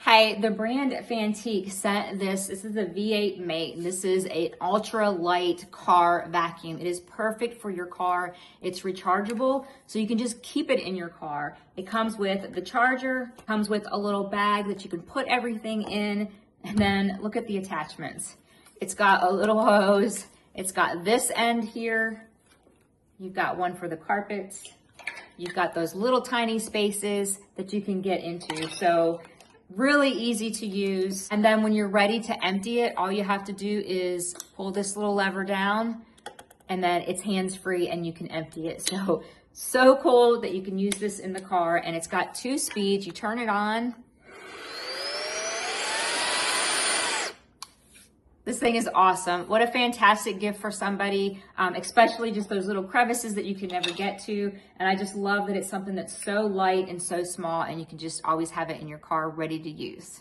Hi, the brand Fanttik sent this. This is a V8 mate. This is an ultra light car vacuum. It is perfect for your car. It's rechargeable, so you can just keep it in your car. It comes with the charger, comes with a little bag that you can put everything in, and then look at the attachments. It's got a little hose. It's got this end here. You've got one for the carpets. You've got those little tiny spaces that you can get into. So really easy to use. And then when you're ready to empty it, all you have to do is pull this little lever down and then it's hands-free and you can empty it. So cool that you can use this in the car, and it's got 2 speeds. You turn it on. This thing is awesome. What a fantastic gift for somebody, especially just those little crevices that you can never get to. And I just love that it's something that's so light and so small, and you can just always have it in your car ready to use.